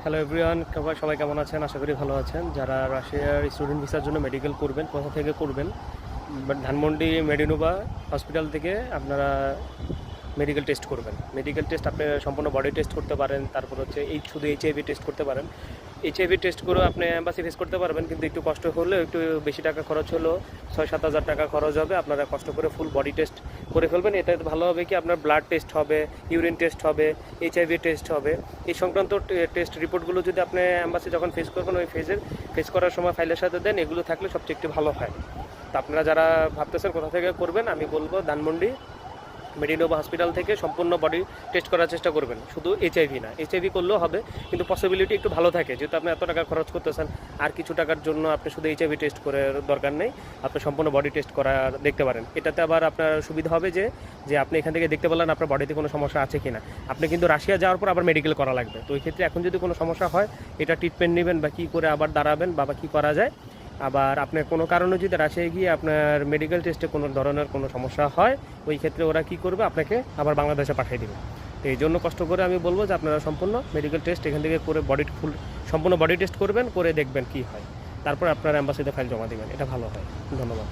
Hello everyone, সবাই কেমন আছেন? আশা করি ভালো আছেন। যারা রাশিয়ার স্টুডেন্ট ভিসার জন্য মেডিকেল করবেন, কোথা থেকে করবেন? ধানমন্ডি মেডিনোভা হসপিটাল থেকে আপনারা মেডিকেল টেস্ট করবেন। মেডিকেল টেস্ট আপনি সম্পূর্ণ বডি টেস্ট করতে পারেন, তারপর হচ্ছে শুধু এইচআইভি টেস্ট করতে পারেন। এইচআইভি টেস্ট করেও আপনি অ্যাম্বাসি ফেস করতে পারবেন, কিন্তু একটু কষ্ট হলেও একটু বেশি টাকা খরচ হলেও 6-7 হাজার টাকা খরচ হবে। আপনারা কষ্ট করে ফুল বডি টেস্ট করে ফেলবেন। এটা ভালো হবে কি, আপনার ব্লাড টেস্ট হবে, ইউরিন টেস্ট হবে, এইচআইভি টেস্ট হবে। এই সংক্রান্ত টেস্ট রিপোর্টগুলো যদি আপনি অ্যাম্বাসি যখন ফেস করবেন, ওই ফেস করার সময় ফাইলের সাথে দেন, এগুলো থাকলে সবচেয়ে একটু ভালো হয়। তো আপনারা যারা ভাবতেছেন কোথা থেকে করবেন, আমি বলবো ধানমন্ডি মেডিনোভা হসপিটাল থেকে সম্পূর্ণ বডি টেস্ট করার চেষ্টা করবেন। শুধু এইচআইভি না, এইচআইভি করলেও হবে, কিন্তু পসিবিলিটি একটু ভালো থাকে। যেহেতু আপনি এত টাকা খরচ করতেছেন, আর কিছু টাকার জন্য আপনি শুধু এইচআইভি টেস্ট করার দরকার নেই, আপনি সম্পূর্ণ বডি টেস্ট করা দেখতে পারেন। এটাতে আবার আপনার সুবিধা হবে যে আপনি এখান থেকে দেখতে পারলেন আপনার বডিতে কোনো সমস্যা আছে কি না। আপনি কিন্তু রাশিয়া যাওয়ার পর আবার মেডিকেল করা লাগবে। তো ওই ক্ষেত্রে এখন যদি কোনো সমস্যা হয়, এটা ট্রিটমেন্ট নেবেন বা কী করে আবার দাঁড়াবেন বা কী করা যায়। আবার আপনার কোনো কারণে যদি রাশিয়ায় গিয়ে আপনার মেডিকেল টেস্টে কোনো ধরনের কোনো সমস্যা হয়, ওই ক্ষেত্রে ওরা কী করবে, আপনাকে আবার বাংলাদেশে পাঠিয়ে দেবে। তো এই জন্য কষ্ট করে আমি বলবো যে আপনারা সম্পূর্ণ মেডিকেল টেস্ট এখান থেকে করে সম্পূর্ণ বডি টেস্ট করবেন, করে দেখবেন কী হয়। তারপর আপনার অ্যাম্বাসিতে ফাইল জমা দেবেন, এটা ভালো হয়। ধন্যবাদ।